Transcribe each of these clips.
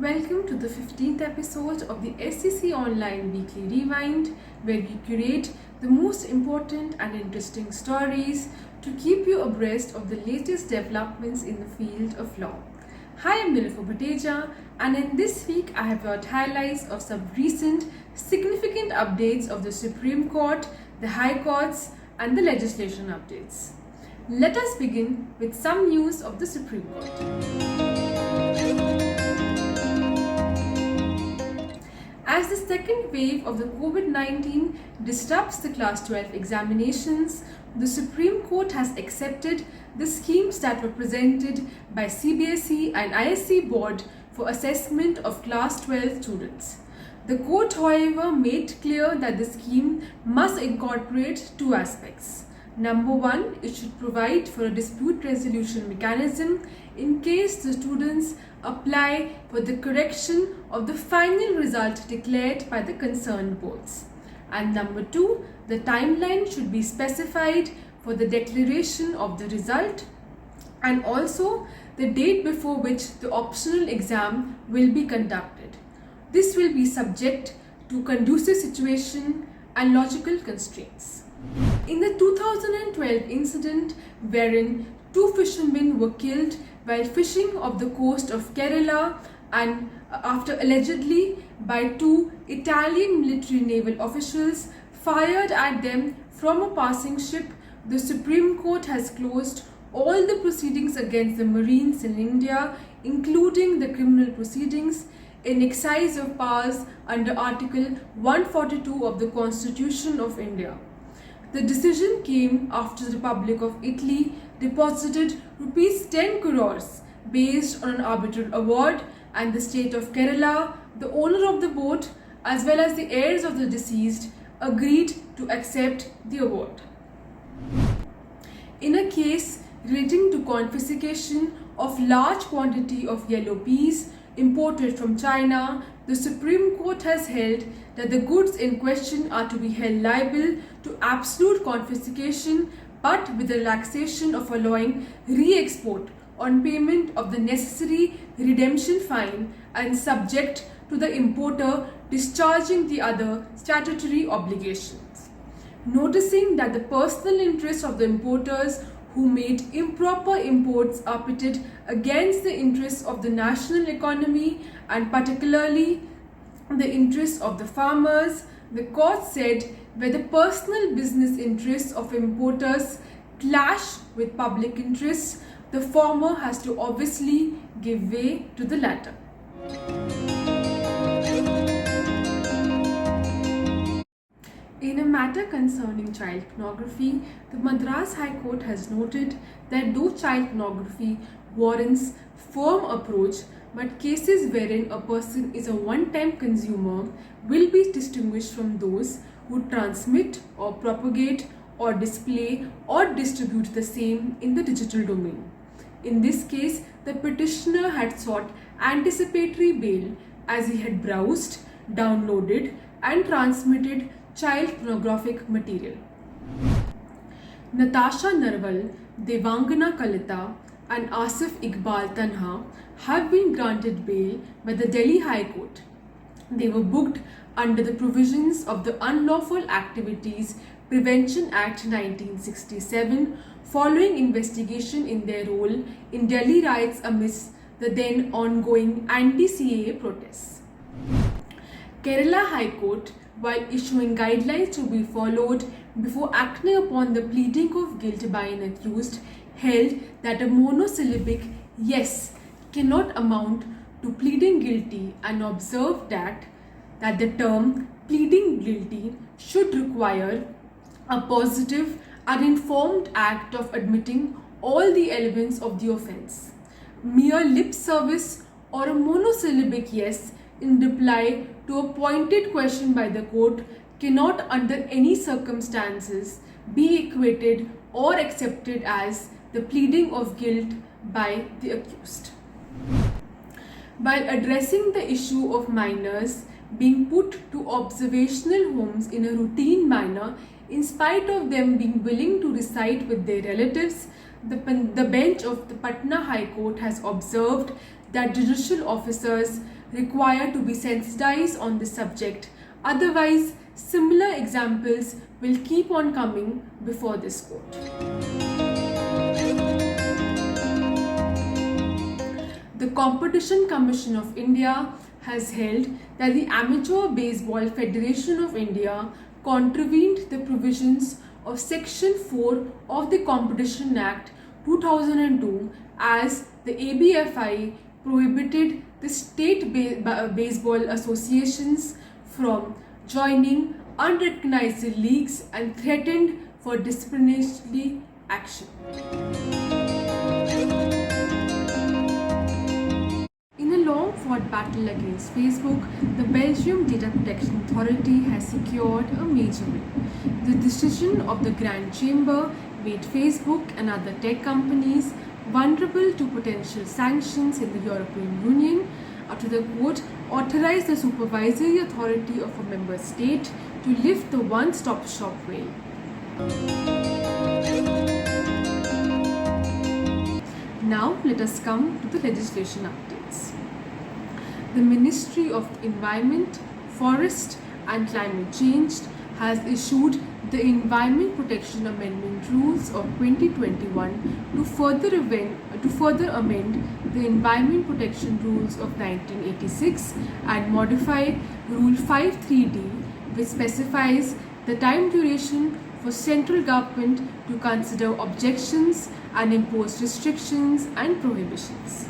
Welcome to the 15th episode of the SCC Online Weekly Rewind, where we curate the most important and interesting stories to keep you abreast of the latest developments in the field of law. Hi, I'm Nilufer Bhateja, and in this week I have brought highlights of some recent significant updates of the Supreme Court, the High Courts, and the legislation updates. Let us begin with some news of the Supreme Court. As the second wave of the COVID-19 disrupts the Class 12 examinations, the Supreme Court has accepted the schemes that were presented by CBSE and ISC Board for assessment of Class 12 students. The court, however, made clear that the scheme must incorporate two aspects. Number one, it should provide for a dispute resolution mechanism in case the students apply for the correction of the final result declared by the concerned boards. And number two, the timeline should be specified for the declaration of the result and also the date before which the optional exam will be conducted. This will be subject to conducive situation and logical constraints. In the 2012 incident wherein two fishermen were killed while fishing off the coast of Kerala and after allegedly by two Italian military naval officials fired at them from a passing ship, the Supreme Court has closed all the proceedings against the Marines in India, including the criminal proceedings in exercise of powers under Article 142 of the Constitution of India. The decision came after the Republic of Italy deposited rupees 10 crores based on an arbitral award, and the state of Kerala, the owner of the boat, as well as the heirs of the deceased, agreed to accept the award. In a case relating to confiscation of large quantity of yellow peas imported from China, the Supreme Court has held that the goods in question are to be held liable to absolute confiscation, but with the relaxation of allowing re-export on payment of the necessary redemption fine and subject to the importer discharging the other statutory obligations. Noticing that the personal interests of the importers who made improper imports are pitted against the interests of the national economy and particularly the interests of the farmers, the court said where the personal business interests of importers clash with public interests, the former has to obviously give way to the latter. In a matter concerning child pornography, the Madras High Court has noted that though child pornography warrants firm approach, but cases wherein a person is a one-time consumer will be distinguished from those who transmit or propagate or display or distribute the same in the digital domain. In this case, the petitioner had sought anticipatory bail as he had browsed, downloaded and transmitted child pornographic material. Natasha Narwal, Devangana Kalita and Asif Iqbal Tanha have been granted bail by the Delhi High Court. They were booked under the provisions of the Unlawful Activities Prevention Act 1967 following investigation in their role in Delhi riots amidst the then ongoing anti-CAA protests. Kerala High Court, while issuing guidelines to be followed before acting upon the pleading of guilt by an accused, held that a monosyllabic yes cannot amount to pleading guilty and observed that the term pleading guilty should require a positive and informed act of admitting all the elements of the offence. Mere lip service or a monosyllabic yes in reply to a pointed question by the court cannot under any circumstances be equated or accepted as the pleading of guilt by the accused. While addressing the issue of minors being put to observational homes in a routine manner in spite of them being willing to reside with their relatives, the bench of the Patna High Court has observed that judicial officers require to be sensitized on this subject. Otherwise, similar examples will keep on coming before this court. The Competition Commission of India has held that the Amateur Baseball Federation of India contravened the provisions of Section 4 of the Competition Act 2002 as the ABFI prohibited the state baseball associations from joining unrecognized leagues and threatened for disciplinary action. In a long-fought battle against Facebook, the Belgium Data Protection Authority has secured a major win. The decision of the Grand Chamber made Facebook and other tech companies vulnerable to potential sanctions in the European Union after the court authorized the supervisory authority of a member state to lift the one-stop shop veil. Now let us come to the legislation updates. The Ministry of Environment, Forest and Climate Change has issued the Environment Protection Amendment Rules of 2021 to further amend the Environment Protection Rules of 1986 and modify Rule 53D, which specifies the time duration for central government to consider objections and impose restrictions and prohibitions.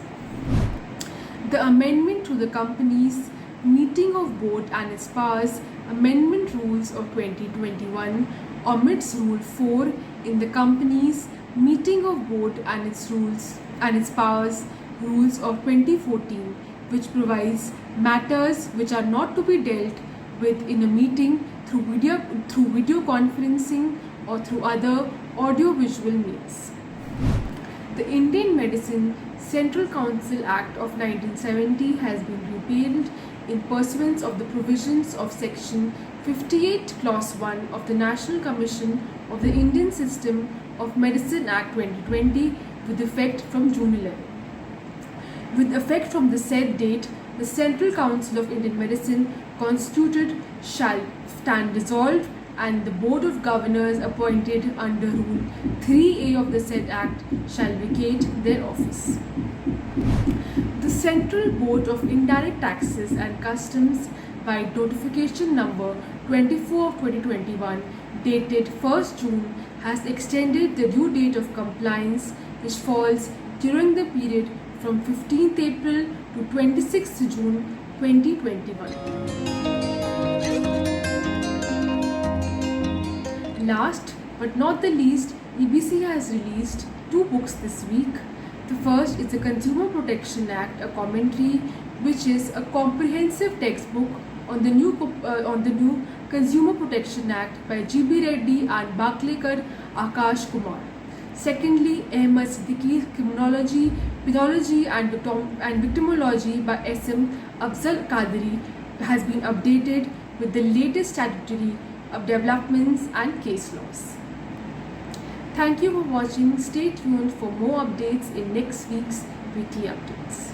The amendment to the Companies Meeting of Board and its Powers Amendment Rules of 2021 omits Rule 4 in the Companies Meeting of Board and its Powers Rules of 2014, which provides matters which are not to be dealt with in a meeting through video conferencing or through other audio-visual means. The Indian Medicine Central Council Act of 1970 has been repealed in pursuance of the provisions of Section 58 Clause 1 of the National Commission of the Indian System of Medicine Act 2020 with effect from June 11. With effect from the said date, the Central Council of Indian Medicine constituted shall stand dissolved and the Board of Governors appointed under Rule 3A of the said Act shall vacate their office. The Central Board of Indirect Taxes and Customs by notification number 24 of 2021 dated 1st June has extended the due date of compliance which falls during the period from 15th April to 26th June 2021. Last but not the least, EBC has released 2 books this week. The first is the Consumer Protection Act, a commentary, which is a comprehensive textbook on the new Consumer Protection Act by G.B. Reddy and Baklekar Akash Kumar. Secondly, Ahmad Siddiqui's Criminology, Pathology and Victimology by S.M. Afzal Qadri has been updated with the latest statutory developments and case laws. Thank you for watching. Stay tuned for more updates in next week's weekly updates.